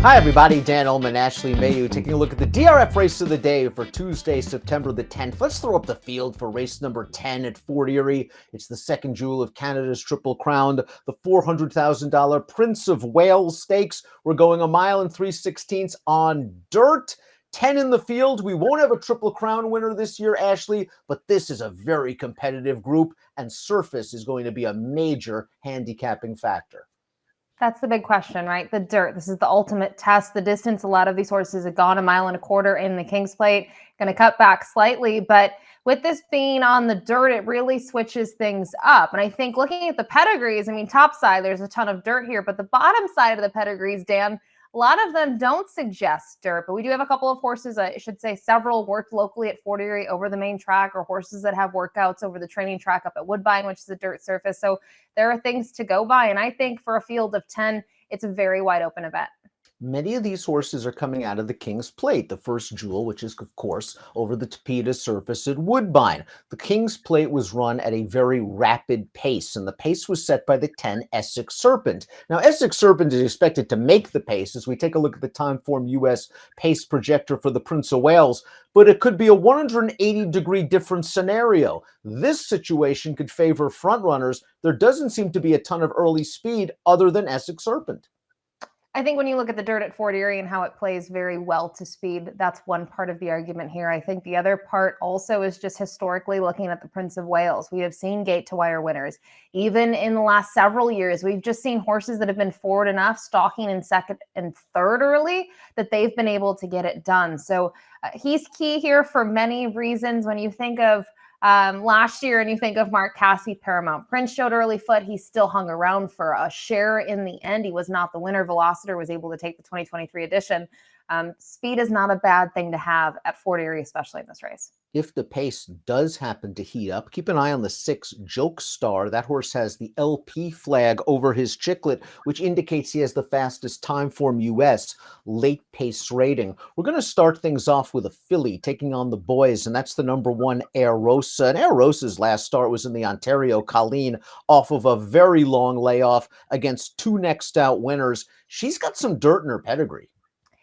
Hi everybody, Dan Illman, Ashley Mailloux, taking a look at the DRF race of the day for Tuesday, September the 10th. Let's throw up the field for race number 10 at Fort Erie. It's the second jewel of Canada's Triple Crown, the $400,000 Prince of Wales Stakes. We're going 1.3 miles on dirt. 10 in the field. We won't have a Triple Crown winner this year, Ashley, but this is a very competitive group, and surface is going to be a major handicapping factor. That's the big question, right? The dirt. This is the ultimate test. The distance, a lot of these horses have gone 1.25 miles in the King's Plate. Going to cut back slightly, but with this being on the dirt, it really switches things up. And I think looking at the pedigrees, I mean, top side, there's a ton of dirt here, but the bottom side of the pedigrees, Dan, a lot of them don't suggest dirt, but we do have a couple of horses, I should say several, worked locally at Fort Erie over the main track, or horses that have workouts over the training track up at Woodbine, which is a dirt surface. So there are things to go by. And I think for a field of 10, it's a very wide open event. Many of these horses are coming out of the King's Plate, the first jewel, which is, of course, over the Tapeta surface at Woodbine. The King's Plate was run at a very rapid pace, and the pace was set by the 10 Essex Serpent. Now, Essex Serpent is expected to make the pace as we take a look at the Timeform US pace projector for the Prince of Wales, but it could be a 180-degree different scenario. This situation could favor frontrunners. There doesn't seem to be a ton of early speed other than Essex Serpent. I think when you look at the dirt at Fort Erie and how it plays very well to speed, that's one part of the argument here. I think the other part also is just historically looking at the Prince of Wales. We have seen gate to wire winners. Even in the last several years, we've just seen horses that have been forward enough, stalking in second and third early, that they've been able to get it done. So he's key here for many reasons. When you think of last year and you think of Mark Casse, Paramount Prince showed early foot. He still hung around for a share in the end. He was not the winner. Velociter was able to take the 2023 edition. Speed is not a bad thing to have at Fort Erie, especially in this race. If the pace does happen to heat up, keep an eye on the 6 Joke Star. That horse has the LP flag over his chiclet, which indicates he has the fastest Timeform US late pace rating. We're going to start things off with a filly taking on the boys, and that's the number 1 Air Rosa. And Air Rosa's last start was in the Ontario Colleen off of a very long layoff against 2 next out winners. She's got some dirt in her pedigree.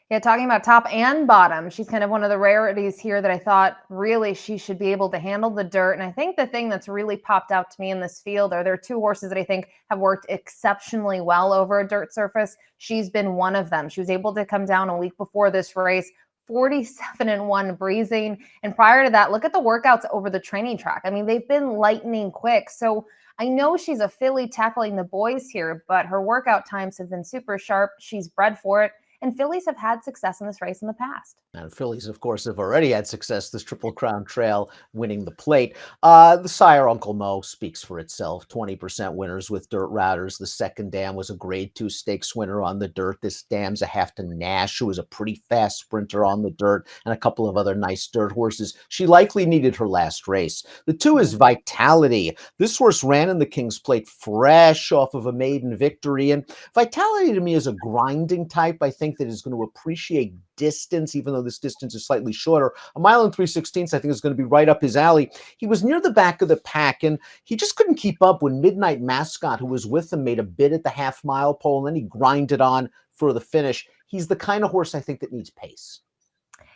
Yeah, talking about top and bottom, she's kind of one of the rarities here that I thought really she should be able to handle the dirt. And I think the thing that's really popped out to me in this field are there are 2 horses that I think have worked exceptionally well over a dirt surface. She's been one of them. She was able to come down a week before this race, 47-1 breezing. And prior to that, look at the workouts over the training track. I mean, they've been lightning quick. So I know she's a filly tackling the boys here, but her workout times have been super sharp. She's bred for it. And fillies have had success in this race in the past. And fillies, of course, have already had success this Triple Crown Trail, winning the plate. The sire, Uncle Mo, speaks for itself. 20% winners with dirt routers. The second dam was a Grade 2 stakes winner on the dirt. This dam's a half to Nash, who was a pretty fast sprinter on the dirt, and a couple of other nice dirt horses. She likely needed her last race. The 2 is Vitality. This horse ran in the King's Plate fresh off of a maiden victory, and Vitality to me is a grinding type. I think that is going to appreciate distance, even though this distance is slightly shorter. 1.3 miles, I think, is going to be right up his alley. He was near the back of the pack, and he just couldn't keep up when Midnight Mascot, who was with him, made a bid at the half-mile pole, and then he grinded on for the finish. He's the kind of horse I think that needs pace.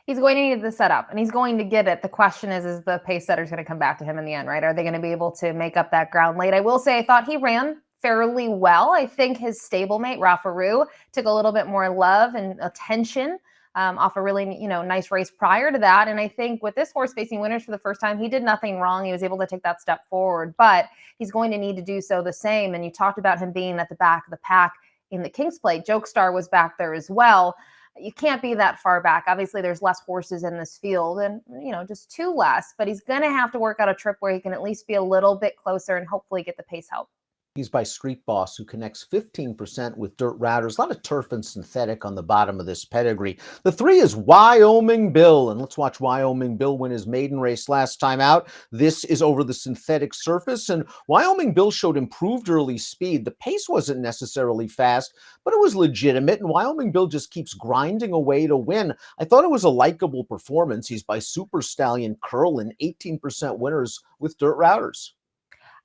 He's going to need the setup, and he's going to get it. The question is the pace setter's going to come back to him in the end, right? Are they going to be able to make up that ground late? I will say I thought he ran fairly well. I think his stablemate, Rafa Rue, took a little bit more love and attention off a really nice race prior to that. And I think with this horse facing winners for the first time, he did nothing wrong. He was able to take that step forward, but he's going to need to do so the same. And you talked about him being at the back of the pack in the King's Plate. Joke Star was back there as well. You can't be that far back. Obviously, there's less horses in this field and, just 2 less, but he's going to have to work out a trip where he can at least be a little bit closer and hopefully get the pace help. He's by Street Boss, who connects 15% with dirt routers. A lot of turf and synthetic on the bottom of this pedigree. The 3 is Wyoming Bill, and let's watch Wyoming Bill win his maiden race last time out. This is over the synthetic surface, and Wyoming Bill showed improved early speed. The pace wasn't necessarily fast, but it was legitimate, and Wyoming Bill just keeps grinding away to win. I thought it was a likable performance. He's by Super Stallion Curlin, 18% winners with dirt routers.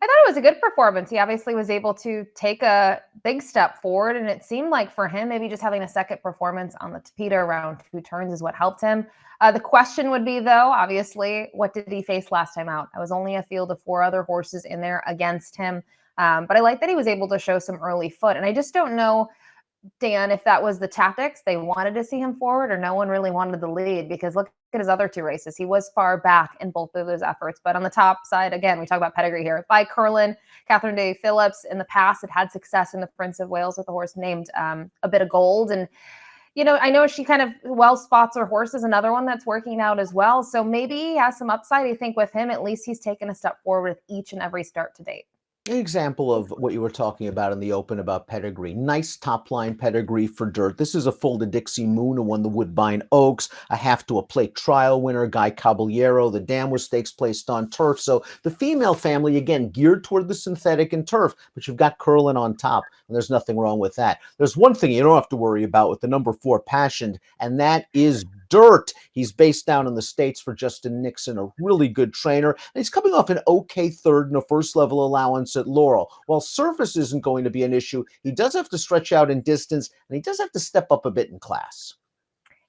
I thought it was a good performance. He obviously was able to take a big step forward, and it seemed like for him, maybe just having a second performance on the Tapeta around 2 turns is what helped him. The question would be, though, obviously, what did he face last time out? That was only a field of 4 other horses in there against him. But I like that he was able to show some early foot. And I just don't know, Dan, if that was the tactics. They wanted to see him forward, or no one really wanted the lead, because look at his other 2 races. He was far back in both of those efforts. But on the top side, again, we talk about pedigree here. By Curlin, Catherine Day Phillips in the past had success in the Prince of Wales with a horse named A Bit of Gold. And, I know she kind of well spots her horses, another one that's working out as well. So maybe he has some upside. I think with him, at least he's taken a step forward with each and every start to date. An example of what you were talking about in the open about pedigree. Nice top line pedigree for dirt. This is a full to Dixie Moon who won the Woodbine Oaks, a half to a plate trial winner, Guy Caballero. The Damwer Stakes placed on turf. So the female family, again, geared toward the synthetic and turf, but you've got Curlin on top, and there's nothing wrong with that. There's one thing you don't have to worry about with the number 4 Passioned, and that is dirt. He's based down in the States for Justin Nixon, a really good trainer. And he's coming off an okay third and a first level allowance at Laurel. While surface isn't going to be an issue, he does have to stretch out in distance, and he does have to step up a bit in class.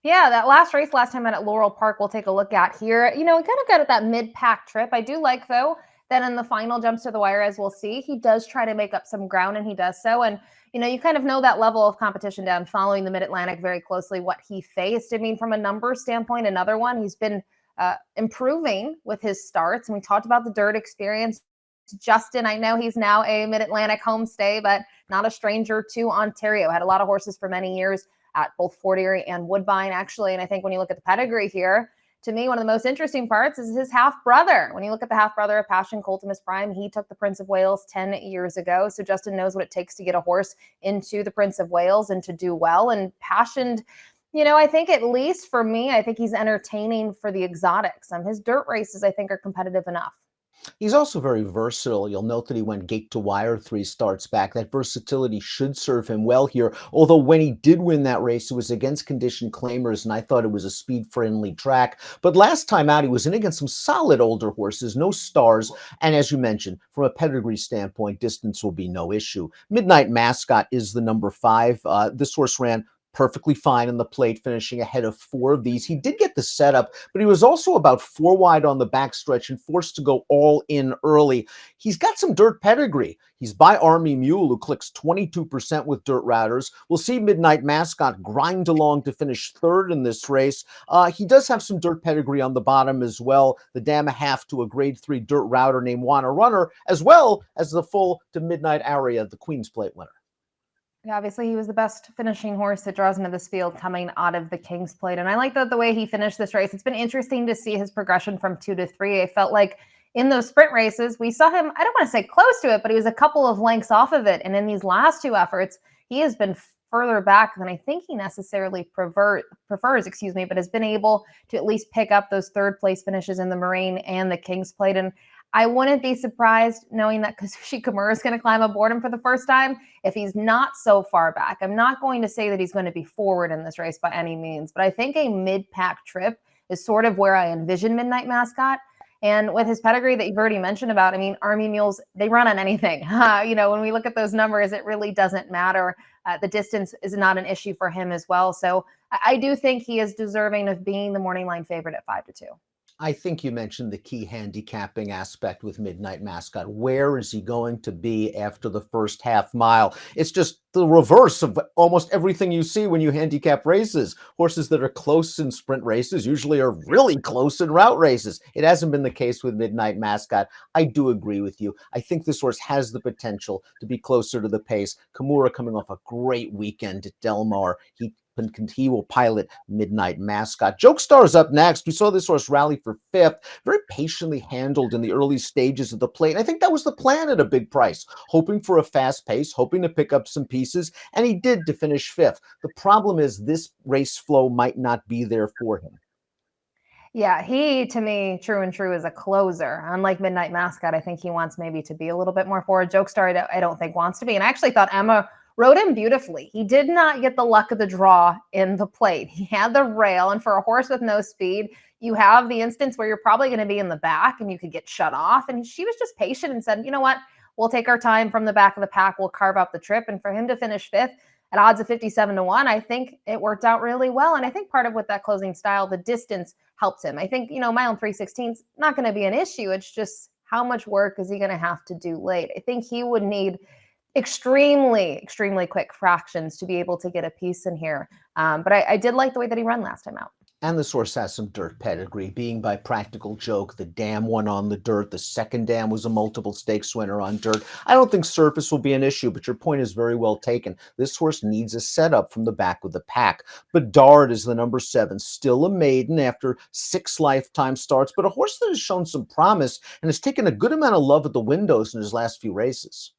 Yeah, that last race last time out at Laurel Park, we'll take a look at here. He kind of got at that mid-pack trip. I do like, though, that in the final jumps to the wire, as we'll see, he does try to make up some ground, and he does so. And, you kind of know that level of competition down following the Mid-Atlantic very closely, what he faced. I mean, from a numbers standpoint, another one, he's been improving with his starts. And we talked about the dirt experience. Justin, I know he's now a Mid-Atlantic homestay, but not a stranger to Ontario. Had a lot of horses for many years at both Fort Erie and Woodbine, actually. And I think when you look at the pedigree here, to me, one of the most interesting parts is his half-brother. When you look at the half-brother of Passion, Coltimus Prime, he took the Prince of Wales 10 years ago. So Justin knows what it takes to get a horse into the Prince of Wales and to do well. And Passion, I think at least for me, I think he's entertaining for the exotics. His dirt races, I think, are competitive enough. He's also very versatile. You'll note that he went gate to wire 3 starts back. That versatility should serve him well here. Although when he did win that race, it was against condition claimers, and I thought it was a speed-friendly track. But last time out, he was in against some solid older horses, no stars. And as you mentioned, from a pedigree standpoint, distance will be no issue. Midnight Mascot is the number 5. This horse ran perfectly fine in the plate, finishing ahead of 4 of these. He did get the setup, but he was also about 4 wide on the backstretch and forced to go all in early. He's got some dirt pedigree. He's by Army Mule, who clicks 22% with dirt routers. We'll see Midnight Mascot grind along to finish 3rd in this race. He does have some dirt pedigree on the bottom as well. The dam a half to a grade 3 dirt router named Wanna Runner, as well as the full to Midnight Aria, the Queen's Plate winner. Obviously, he was the best finishing horse that draws into this field coming out of the King's Plate. And I like the way he finished this race. It's been interesting to see his progression from 2 to 3. I felt like in those sprint races, we saw him, I don't want to say close to it, but he was a couple of lengths off of it. And in these last 2 efforts, he has been further back than I think he necessarily prefers, but has been able to at least pick up those 3rd place finishes in the Moraine and the King's Plate. And I wouldn't be surprised knowing that Kazushi Kimura is going to climb aboard him for the first time if he's not so far back. I'm not going to say that he's going to be forward in this race by any means, but I think a mid-pack trip is sort of where I envision Midnight Mascot. And with his pedigree that you've already mentioned about, I mean, Army Mules, they run on anything. When we look at those numbers, it really doesn't matter. The distance is not an issue for him as well. So I do think he is deserving of being the morning line favorite at 5-2. I think you mentioned the key handicapping aspect with Midnight Mascot. Where is he going to be after the first half mile? It's just the reverse of almost everything you see when you handicap races. Horses that are close in sprint races usually are really close in route races. It hasn't been the case with Midnight Mascot. I do agree with you. I think this horse has the potential to be closer to the pace. Kimura coming off a great weekend at Del Mar. He will pilot Midnight Mascot. Jokestar is up next. We saw this horse rally for 5th, very patiently handled in the early stages of the plate. And I think that was the plan at a big price, hoping for a fast pace, hoping to pick up some pieces, and he did to finish 5th. The problem is this race flow might not be there for him. Yeah, he, to me, true and true, is a closer. Unlike Midnight Mascot, I think he wants maybe to be a little bit more forward. Jokestar, I don't think wants to be. And I actually thought Emma rode him beautifully. He did not get the luck of the draw in the plate. He had the rail, and for a horse with no speed, You have the instance where you're probably going to be in the back and you could get shut off. And she was just patient and said, you know what? We'll take our time from the back of the pack. We'll carve out the trip. And for him to finish fifth at odds of 57-1, I think it worked out really well. And I think part of with that closing style, the distance helped him. I think, mile and 3/16 is not going to be an issue. It's just how much work is he going to have to do late? I think he would need extremely quick fractions to be able to get a piece in here. But I did like the way that he ran last time out. And the horse has some dirt pedigree, being by practical joke the dam won on the dirt. The second dam was a multiple stakes winner on dirt. I don't think surface will be an issue, but your point is very well taken. This horse needs a setup from the back of the pack. Bedard is the number 7, still a maiden after 6 lifetime starts, but a horse that has shown some promise and has taken a good amount of love at the windows in his last few races.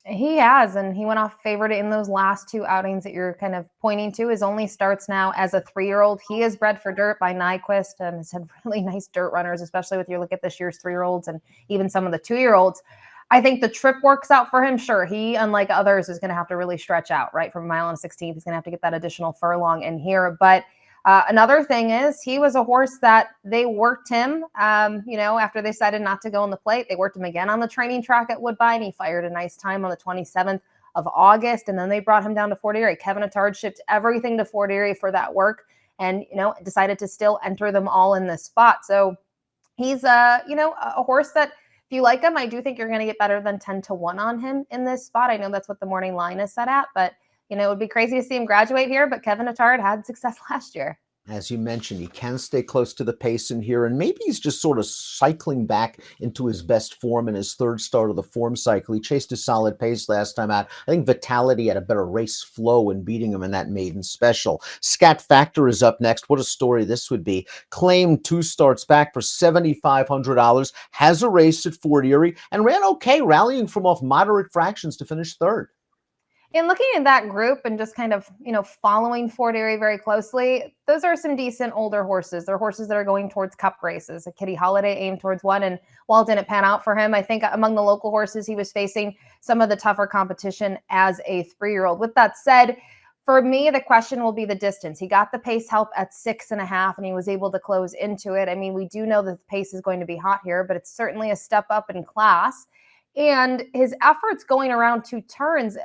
He has, and he went off favorite in those last 2 outings that you're kind of pointing to. His only starts now as a 3-year-old. He is bred for dirt by Nyquist and has had really nice dirt runners, especially with your look at this year's 3-year-olds and even some of the 2-year-olds. I think the trip works out for him. Sure, he, unlike others, is going to have to really stretch out, right? From a mile and 16th, he's going to have to get that additional furlong in here. But another thing is he was a horse that they worked him, after they decided not to go on the plate. They worked him again on the training track at Woodbine. He fired a nice time on the 27th of August, and then they brought him down to Fort Erie. Kevin Attard shipped everything to Fort Erie for that work and, decided to still enter them all in this spot. So he's, a horse that if you like him, I do think you're going to get better than 10-1 on him in this spot. I know that's what the morning line is set at, but it would be crazy to see him graduate here, but Kevin Attard had success last year. As you mentioned, he can stay close to the pace in here, and maybe he's just sort of cycling back into his best form in his 3rd start of the form cycle. He chased a solid pace last time out. I think Vitality had a better race flow in beating him in that maiden special. Scat Factor is up next. What a story this would be. Claimed 2 starts back for $7,500, has a race at Fort Erie, and ran okay, rallying from off moderate fractions to finish 3rd. In looking at that group and just kind of, following Fort Erie very closely, those are some decent older horses. They're horses that are going towards cup races. A Kitty Holiday aimed towards one, and while it didn't pan out for him, I think among the local horses, he was facing some of the tougher competition as a 3-year-old. With that said, for me, the question will be the distance. He got the pace help at 6.5, and he was able to close into it. I mean, we do know that the pace is going to be hot here, but it's certainly a step up in class. And his efforts going around 2 turns,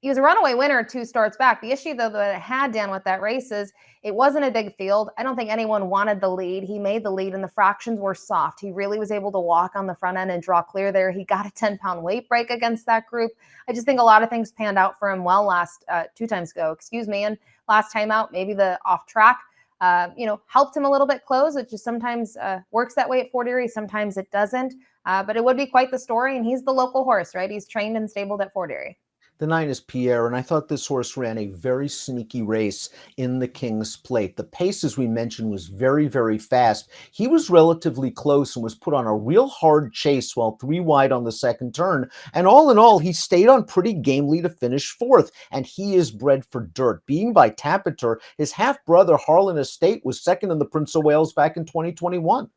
he was a runaway winner 2 starts back. The issue, though, that it had, Dan, with that race is it wasn't a big field. I don't think anyone wanted the lead. He made the lead, and the fractions were soft. He really was able to walk on the front end and draw clear there. He got a 10-pound weight break against that group. I just think a lot of things panned out for him well last 2 times ago, and last time out, maybe the off track, helped him a little bit close, which just sometimes works that way at Fort Erie. Sometimes it doesn't, but it would be quite the story, and he's the local horse, right? He's trained and stabled at Fort Erie. The 9 is Pierre, and I thought this horse ran a very sneaky race in the King's Plate. The pace, as we mentioned, was very fast. He was relatively close and was put on a real hard chase while 3 wide on the second turn. And all in all, he stayed on pretty gamely to finish 4th. And he is bred for dirt. Being by Tapeter, his half-brother Harlan Estate was 2nd in the Prince of Wales back in 2021.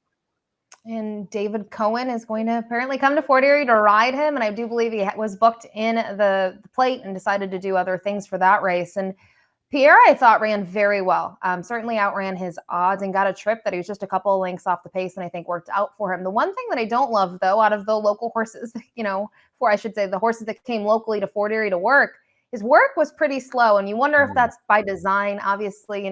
And David Cohen is going to apparently come to Fort Erie to ride him. And I do believe he was booked in the plate and decided to do other things for that race. And Pierre, I thought, ran very well. Certainly outran his odds and got a trip that he was just a couple of lengths off the pace, and I think worked out for him. The one thing that I don't love, though, out of the local horses, the horses that came locally to Fort Erie to work, his work was pretty slow. And you wonder if that's by design. Obviously,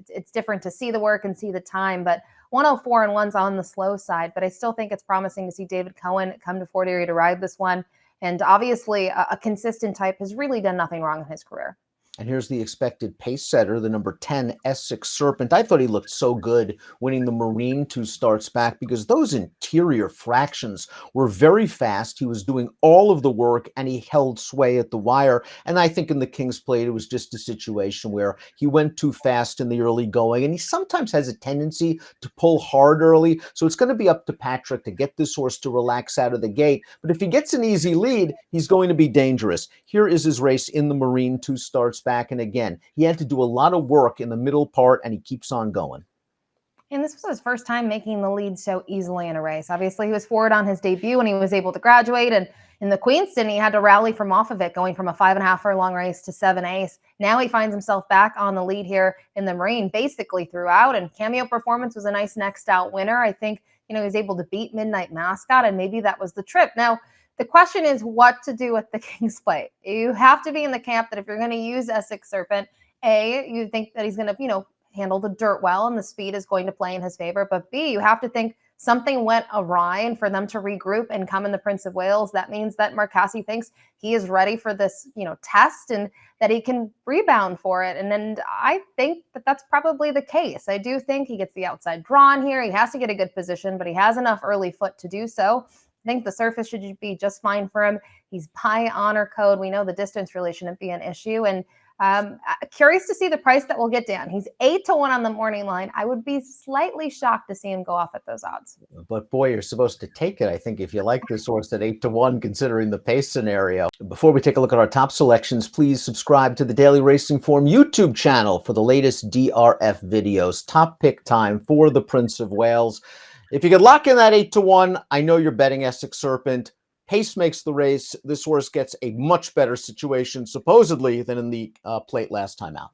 it's different to see the work and see the time, but 104 and 1's on the slow side, but I still think it's promising to see David Cohen come to Fort Erie to ride this one. And obviously a consistent type has really done nothing wrong in his career. And here's the expected pace setter, the number 10, Essex Serpent. I thought he looked so good winning the Marine 2 starts back because those interior fractions were very fast. He was doing all of the work, and he held sway at the wire. And I think in the King's Plate, it was just a situation where he went too fast in the early going, and he sometimes has a tendency to pull hard early. So it's going to be up to Patrick to get this horse to relax out of the gate. But if he gets an easy lead, he's going to be dangerous. Here is his race in the Marine 2 starts back. And again, he had to do a lot of work in the middle part, and he keeps on going. And this was his first time making the lead so easily in a race. Obviously, he was forward on his debut and he was able to graduate. And in the Queenston, he had to rally from off of it, going from a 5.5 furlong race to 7 ace. Now he finds himself back on the lead here in the Marine basically throughout. And Cameo Performance was a nice next out winner. I think, he was able to beat Midnight Mascot, and maybe that was the trip. Now, the question is what to do with the King's Plate. You have to be in the camp that if you're going to use Essex Serpent, you think that he's going to, handle the dirt well and the speed is going to play in his favor. But B, you have to think something went awry, and for them to regroup and come in the Prince of Wales, that means that Marcassi thinks he is ready for this, test, and that he can rebound for it. And then I think that that's probably the case. I do think he gets the outside drawn here. He has to get a good position, but he has enough early foot to do so. I think the surface should be just fine for him. He's high honor code. We know the distance really shouldn't be an issue. And curious to see the price that we'll get down. He's 8-1 on the morning line. I would be slightly shocked to see him go off at those odds. But boy, you're supposed to take it, I think, if you like this horse at 8-1, considering the pace scenario. Before we take a look at our top selections, please subscribe to the Daily Racing Form YouTube channel for the latest DRF videos. Top pick time for the Prince of Wales. If you could lock in that 8-1, I know you're betting Essex Serpent. Pace makes the race. This horse gets a much better situation, supposedly, than in the plate last time out.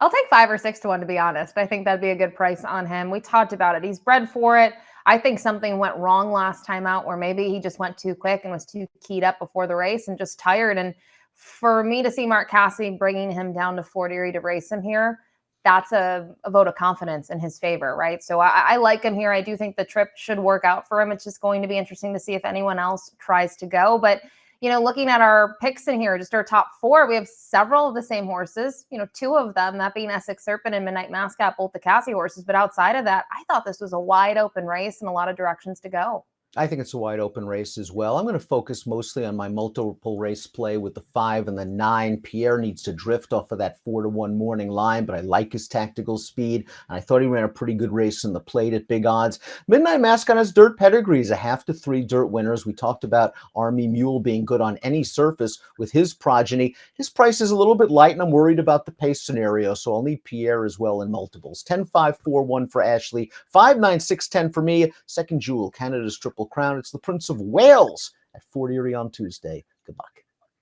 I'll take 5 or 6-1, to be honest. I think that'd be a good price on him. We talked about it. He's bred for it. I think something went wrong last time out, where maybe he just went too quick and was too keyed up before the race and just tired. And for me to see Marcassi bringing him down to Fort Erie to race him here, that's a vote of confidence in his favor, right? So I like him here. I do think the trip should work out for him. It's just going to be interesting to see if anyone else tries to go. But, looking at our picks in here, just our top 4, we have several of the same horses, 2 of them, that being Essex Serpent and Midnight Mascot, both the Cassie horses. But outside of that, I thought this was a wide open race and a lot of directions to go. I think it's a wide open race as well. I'm going to focus mostly on my multiple race play with the 5 and the 9. Pierre needs to drift off of that 4-1 morning line, but I like his tactical speed. And I thought he ran a pretty good race in the plate at big odds. Midnight Mascot has dirt pedigrees, a 1/2 to 3 dirt winners. We talked about Army Mule being good on any surface with his progeny. His price is a little bit light, and I'm worried about the pace scenario, so I'll need Pierre as well in multiples. 10-5-4-1 for Ashley, 5-9-6-10 for me. Second jewel, Canada's Triple Crown. It's the Prince of Wales at Fort Erie on Tuesday. Good luck.